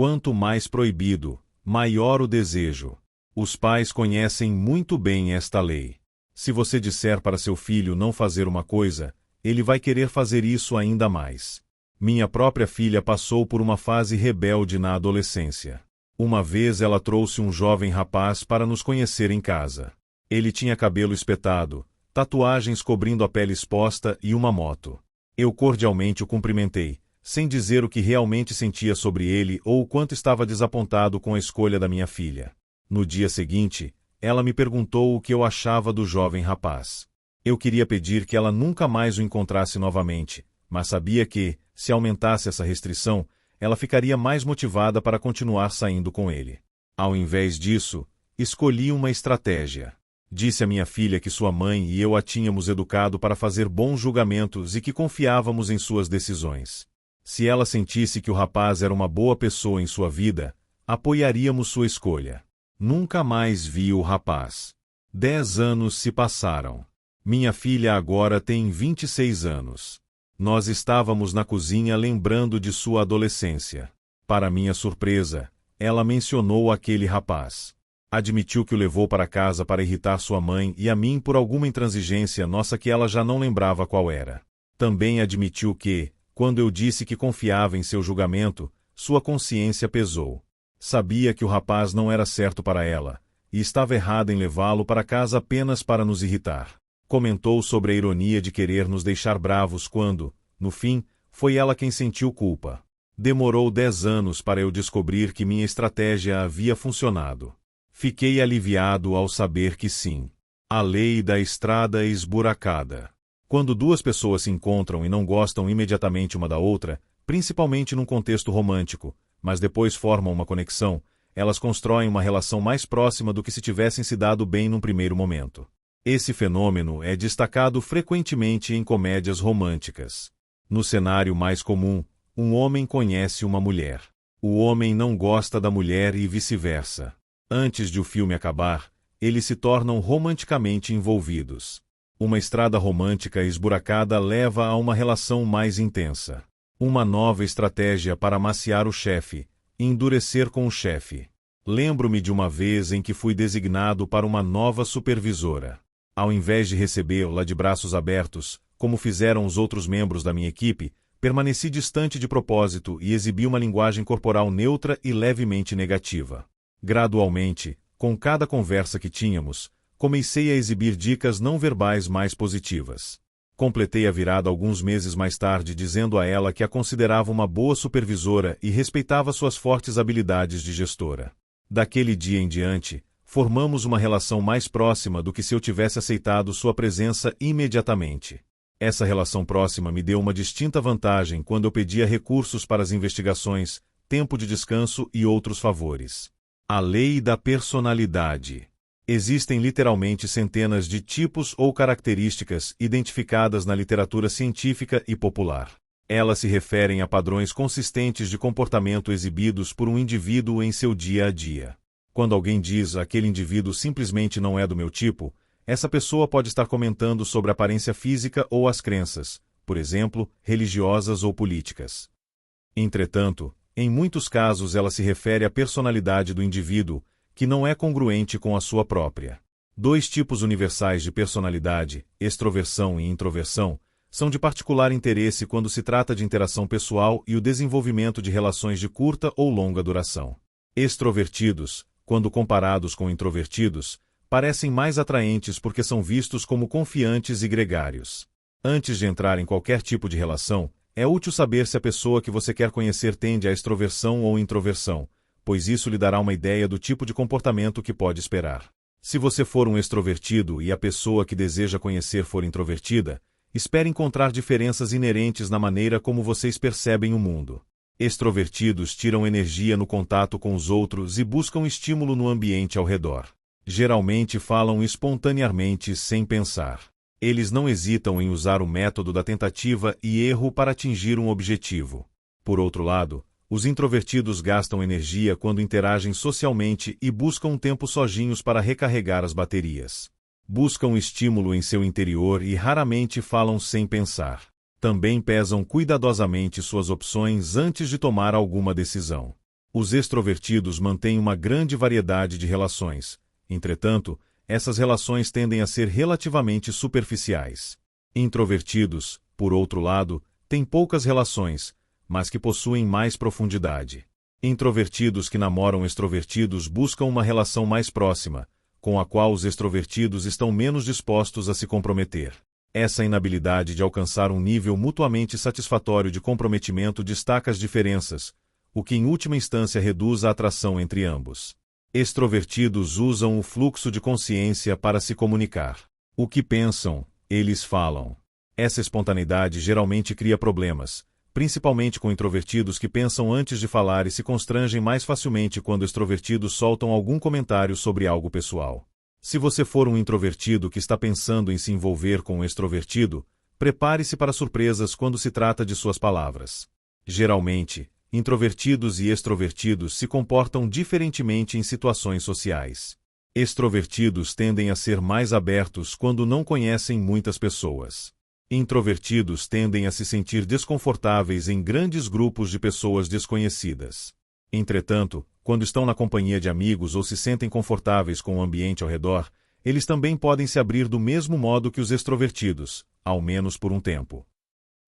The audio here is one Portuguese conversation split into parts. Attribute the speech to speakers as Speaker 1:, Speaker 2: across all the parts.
Speaker 1: Quanto mais proibido, maior o desejo. Os pais conhecem muito bem esta lei. Se você disser para seu filho não fazer uma coisa, ele vai querer fazer isso ainda mais. Minha própria filha passou por uma fase rebelde na adolescência. Uma vez ela trouxe um jovem rapaz para nos conhecer em casa. Ele tinha cabelo espetado, tatuagens cobrindo a pele exposta e uma moto. Eu cordialmente o cumprimentei, sem dizer o que realmente sentia sobre ele ou o quanto estava desapontado com a escolha da minha filha. No dia seguinte, ela me perguntou o que eu achava do jovem rapaz. Eu queria pedir que ela nunca mais o encontrasse novamente, mas sabia que, se aumentasse essa restrição, ela ficaria mais motivada para continuar saindo com ele. Ao invés disso, escolhi uma estratégia. Disse à minha filha que sua mãe e eu a tínhamos educado para fazer bons julgamentos e que confiávamos em suas decisões. Se ela sentisse que o rapaz era uma boa pessoa em sua vida, apoiaríamos sua escolha. Nunca mais vi o rapaz. 10 anos se passaram. Minha filha agora tem 26 anos. Nós estávamos na cozinha lembrando de sua adolescência. Para minha surpresa, ela mencionou aquele rapaz. Admitiu que o levou para casa para irritar sua mãe e a mim por alguma intransigência nossa que ela já não lembrava qual era. Também admitiu que, quando eu disse que confiava em seu julgamento, sua consciência pesou. Sabia que o rapaz não era certo para ela, e estava errada em levá-lo para casa apenas para nos irritar. Comentou sobre a ironia de querer nos deixar bravos quando, no fim, foi ela quem sentiu culpa. Demorou 10 anos para eu descobrir que minha estratégia havia funcionado. Fiquei aliviado ao saber que sim. A lei da estrada esburacada. Quando duas pessoas se encontram e não gostam imediatamente uma da outra, principalmente num contexto romântico, mas depois formam uma conexão, elas constroem uma relação mais próxima do que se tivessem se dado bem num primeiro momento. Esse fenômeno é destacado frequentemente em comédias românticas. No cenário mais comum, um homem conhece uma mulher. O homem não gosta da mulher e vice-versa. Antes de o filme acabar, eles se tornam romanticamente envolvidos. Uma estrada romântica esburacada leva a uma relação mais intensa. Uma nova estratégia para amaciar o chefe, endurecer com o chefe. Lembro-me de uma vez em que fui designado para uma nova supervisora. Ao invés de recebê-la de braços abertos, como fizeram os outros membros da minha equipe, permaneci distante de propósito e exibi uma linguagem corporal neutra e levemente negativa. Gradualmente, com cada conversa que tínhamos, comecei a exibir dicas não verbais mais positivas. Completei a virada alguns meses mais tarde dizendo a ela que a considerava uma boa supervisora e respeitava suas fortes habilidades de gestora. Daquele dia em diante, formamos uma relação mais próxima do que se eu tivesse aceitado sua presença imediatamente. Essa relação próxima me deu uma distinta vantagem quando eu pedia recursos para as investigações, tempo de descanso e outros favores. A lei da personalidade. Existem literalmente centenas de tipos ou características identificadas na literatura científica e popular. Elas se referem a padrões consistentes de comportamento exibidos por um indivíduo em seu dia a dia. Quando alguém diz aquele indivíduo simplesmente não é do meu tipo, essa pessoa pode estar comentando sobre a aparência física ou as crenças, por exemplo, religiosas ou políticas. Entretanto, em muitos casos ela se refere à personalidade do indivíduo, que não é congruente com a sua própria. 2 tipos universais de personalidade, extroversão e introversão, são de particular interesse quando se trata de interação pessoal e o desenvolvimento de relações de curta ou longa duração. Extrovertidos, quando comparados com introvertidos, parecem mais atraentes porque são vistos como confiantes e gregários. Antes de entrar em qualquer tipo de relação, é útil saber se a pessoa que você quer conhecer tende à extroversão ou introversão, pois isso lhe dará uma ideia do tipo de comportamento que pode esperar. Se você for um extrovertido e a pessoa que deseja conhecer for introvertida, espere encontrar diferenças inerentes na maneira como vocês percebem o mundo. Extrovertidos tiram energia no contato com os outros e buscam estímulo no ambiente ao redor. Geralmente falam espontaneamente sem pensar. Eles não hesitam em usar o método da tentativa e erro para atingir um objetivo. Por outro lado, os introvertidos gastam energia quando interagem socialmente e buscam um tempo sozinhos para recarregar as baterias. Buscam estímulo em seu interior e raramente falam sem pensar. Também pesam cuidadosamente suas opções antes de tomar alguma decisão. Os extrovertidos mantêm uma grande variedade de relações. Entretanto, essas relações tendem a ser relativamente superficiais. Introvertidos, por outro lado, têm poucas relações, mas que possuem mais profundidade. Introvertidos que namoram extrovertidos buscam uma relação mais próxima, com a qual os extrovertidos estão menos dispostos a se comprometer. Essa inabilidade de alcançar um nível mutuamente satisfatório de comprometimento destaca as diferenças, o que em última instância reduz a atração entre ambos. Extrovertidos usam o fluxo de consciência para se comunicar. O que pensam, eles falam. Essa espontaneidade geralmente cria problemas, principalmente com introvertidos que pensam antes de falar e se constrangem mais facilmente quando extrovertidos soltam algum comentário sobre algo pessoal. Se você for um introvertido que está pensando em se envolver com um extrovertido, prepare-se para surpresas quando se trata de suas palavras. Geralmente, introvertidos e extrovertidos se comportam diferentemente em situações sociais. Extrovertidos tendem a ser mais abertos quando não conhecem muitas pessoas. Introvertidos tendem a se sentir desconfortáveis em grandes grupos de pessoas desconhecidas. Entretanto, quando estão na companhia de amigos ou se sentem confortáveis com o ambiente ao redor, eles também podem se abrir do mesmo modo que os extrovertidos, ao menos por um tempo.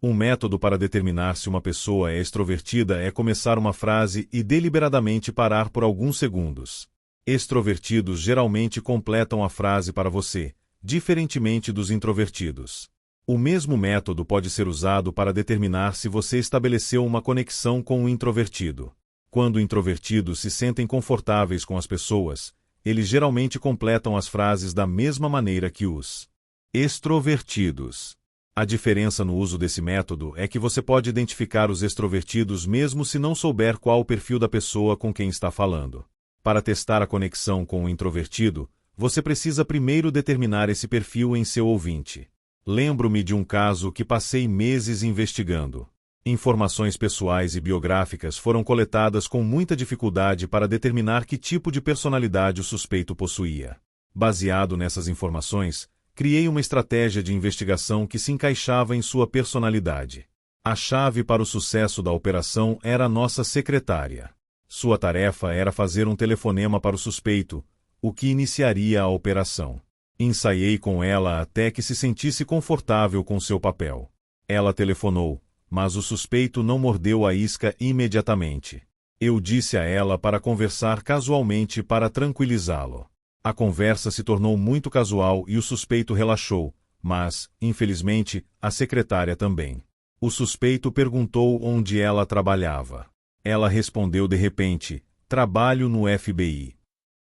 Speaker 1: Um método para determinar se uma pessoa é extrovertida é começar uma frase e deliberadamente parar por alguns segundos. Extrovertidos geralmente completam a frase para você, diferentemente dos introvertidos. O mesmo método pode ser usado para determinar se você estabeleceu uma conexão com o introvertido. Quando introvertidos se sentem confortáveis com as pessoas, eles geralmente completam as frases da mesma maneira que os extrovertidos. A diferença no uso desse método é que você pode identificar os extrovertidos mesmo se não souber qual o perfil da pessoa com quem está falando. Para testar a conexão com o introvertido, você precisa primeiro determinar esse perfil em seu ouvinte. Lembro-me de um caso que passei meses investigando. Informações pessoais e biográficas foram coletadas com muita dificuldade para determinar que tipo de personalidade o suspeito possuía. Baseado nessas informações, criei uma estratégia de investigação que se encaixava em sua personalidade. A chave para o sucesso da operação era a nossa secretária. Sua tarefa era fazer um telefonema para o suspeito, o que iniciaria a operação. Ensaiei com ela até que se sentisse confortável com seu papel. Ela telefonou, mas o suspeito não mordeu a isca imediatamente. Eu disse a ela para conversar casualmente para tranquilizá-lo. A conversa se tornou muito casual e o suspeito relaxou, mas, infelizmente, a secretária também. O suspeito perguntou onde ela trabalhava. Ela respondeu de repente: "Trabalho no FBI."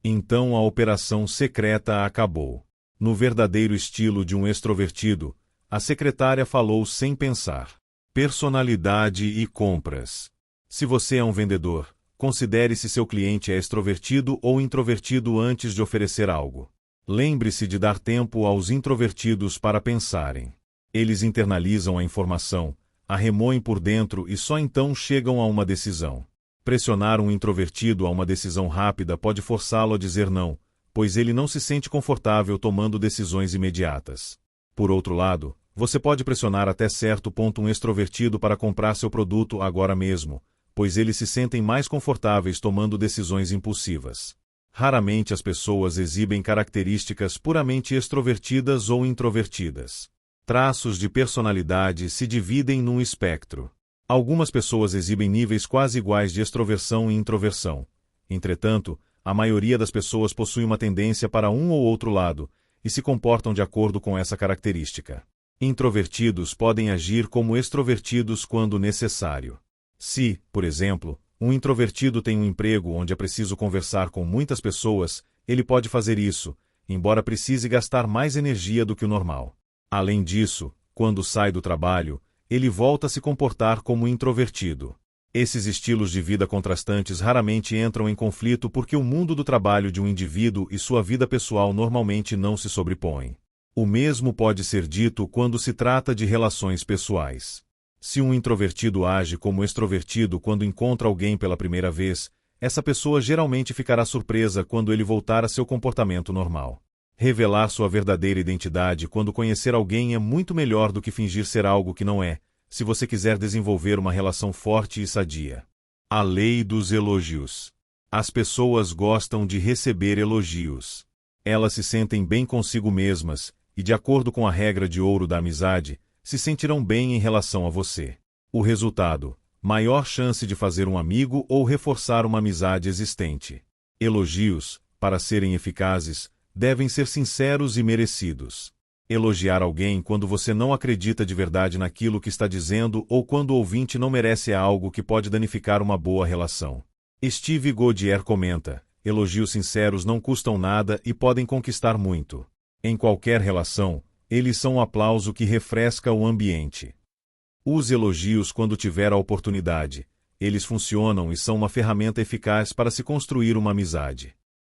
Speaker 1: Então a operação secreta acabou. No verdadeiro estilo de um extrovertido, a secretária falou sem pensar. Personalidade e compras. Se você é um vendedor, considere se seu cliente é extrovertido ou introvertido antes de oferecer algo. Lembre-se de dar tempo aos introvertidos para pensarem. Eles internalizam a informação, a remoem por dentro e só então chegam a uma decisão. Pressionar um introvertido a uma decisão rápida pode forçá-lo a dizer não, pois ele não se sente confortável tomando decisões imediatas. Por outro lado, você pode pressionar até certo ponto um extrovertido para comprar seu produto agora mesmo, pois eles se sentem mais confortáveis tomando decisões impulsivas. Raramente as pessoas exibem características puramente extrovertidas ou introvertidas. Traços de personalidade se dividem num espectro. Algumas pessoas exibem níveis quase iguais de extroversão e introversão. Entretanto, a maioria das pessoas possui uma tendência para um ou outro lado, e se comportam de acordo com essa característica. Introvertidos podem agir como extrovertidos quando necessário. Se, por exemplo, um introvertido tem um emprego onde é preciso conversar com muitas pessoas, ele pode fazer isso, embora precise gastar mais energia do que o normal. Além disso, quando sai do trabalho, ele volta a se comportar como introvertido. Esses estilos de vida contrastantes raramente entram em conflito porque o mundo do trabalho de um indivíduo e sua vida pessoal normalmente não se sobrepõem. O mesmo pode ser dito quando se trata de relações pessoais. Se um introvertido age como extrovertido quando encontra alguém pela primeira vez, essa pessoa geralmente ficará surpresa quando ele voltar a seu comportamento normal. Revelar sua verdadeira identidade quando conhecer alguém é muito melhor do que fingir ser algo que não é, se você quiser desenvolver uma relação forte e sadia. A lei dos elogios. As pessoas gostam de receber elogios. Elas se sentem bem consigo mesmas, e de acordo com a regra de ouro da amizade, se sentirão bem em relação a você. O resultado: maior chance de fazer um amigo ou reforçar uma amizade existente. Elogios, para serem eficazes, devem ser sinceros e merecidos. Elogiar alguém quando você não acredita de verdade naquilo que está dizendo ou quando o ouvinte não merece algo que pode danificar uma boa relação. Steve Godier comenta: elogios sinceros não custam nada e podem conquistar muito. Em qualquer relação, eles são um aplauso que refresca o ambiente. Use elogios quando tiver a oportunidade. Eles funcionam e são uma ferramenta eficaz para se construir uma amizade.